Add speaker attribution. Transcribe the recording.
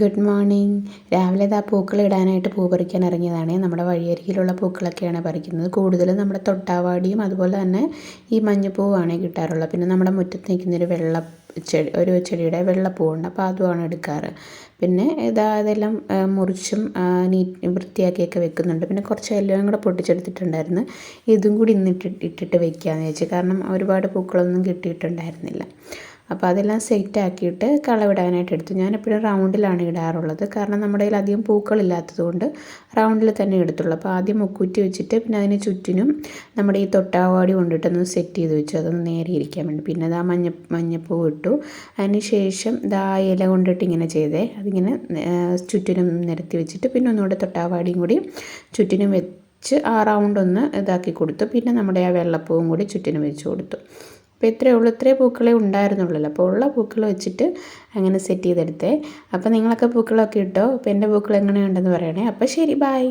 Speaker 1: Good morning. രാവിലെ ഇതാ പൂക്കൾ ഇടാനായിട്ട് പൂ പറിക്കാൻ ഇറങ്ങിയതാണ്. നമ്മുടെ വഴിയരികിലുള്ള പൂക്കളൊക്കെയാണ് പറിക്കുന്നത്. കൂടുതലും നമ്മുടെ തൊട്ടാവാടിയും അതുപോലെ തന്നെ ഈ മഞ്ഞപ്പൂവാണ് കിട്ടാറുള്ളത്. പിന്നെ നമ്മുടെ മുറ്റത്ത് നിൽക്കുന്നൊരു ഒരു ചെടിയുടെ വെള്ളപ്പൂവുണ്ട്, അപ്പോൾ അതുമാണ് എടുക്കാറ്. പിന്നെ അതെല്ലാം മുറിച്ചും വൃത്തിയാക്കിയൊക്കെ വെക്കുന്നുണ്ട്. പിന്നെ കുറച്ച് എല്ലാം കൂടെ പൊട്ടിച്ചെടുത്തിട്ടുണ്ടായിരുന്നു. ഇതും കൂടി ഇട്ടിട്ട് വെക്കാമെന്ന് വെച്ചു, കാരണം ഒരുപാട് പൂക്കളൊന്നും കിട്ടിയിട്ടുണ്ടായിരുന്നില്ല. അപ്പോൾ അതെല്ലാം സെറ്റ് ആക്കിയിട്ട് കളവിടാനായിട്ട് എടുത്തു. ഞാനെപ്പോഴും റൗണ്ടിലാണ് ഇടാറുള്ളത്, കാരണം നമ്മുടെ കയ്യിൽ അധികം പൂക്കളില്ലാത്തതുകൊണ്ട് റൗണ്ടിൽ തന്നെ എടുത്തുള്ളൂ. അപ്പോൾ ആദ്യം മുക്കൂറ്റി വെച്ചിട്ട് പിന്നെ അതിന് ചുറ്റിനും നമ്മുടെ ഈ തൊട്ടാവാടി കൊണ്ടിട്ടൊന്ന് സെറ്റ് ചെയ്ത് വെച്ചു, അതൊന്ന് നേരെ ഇരിക്കാൻ വേണ്ടി. പിന്നെ മഞ്ഞപ്പൂ ഇട്ടു. അതിന് ശേഷം ഇല കൊണ്ടിട്ട് ഇങ്ങനെ ചെയ്തേ, അതിങ്ങനെ ചുറ്റിനും നിരത്തി വെച്ചിട്ട് പിന്നെ ഒന്നുകൂടെ തൊട്ടാവാടിയും കൂടി ചുറ്റിനും വെച്ച് ആ റൗണ്ട് ഒന്ന് ഇതാക്കി കൊടുത്തു. പിന്നെ നമ്മുടെ ആ വെള്ളപ്പൂവും കൂടി ചുറ്റിനും വെച്ച് കൊടുത്തു. അപ്പോൾ ഇത്രയേ ഉള്ളൂ, ഇത്രയേ പൂക്കളേ ഉണ്ടായിരുന്നുള്ളൂ. അപ്പോൾ ഉള്ള പൂക്കൾ വെച്ചിട്ട് അങ്ങനെ സെറ്റ് ചെയ്തെടുത്തേ. അപ്പോൾ നിങ്ങളൊക്കെ പൂക്കളൊക്കെ ഇട്ടോ? അപ്പോൾ എൻ്റെ പൂക്കൾ എങ്ങനെയുണ്ടെന്ന് പറയണേ. അപ്പോൾ ശരി, ബൈ.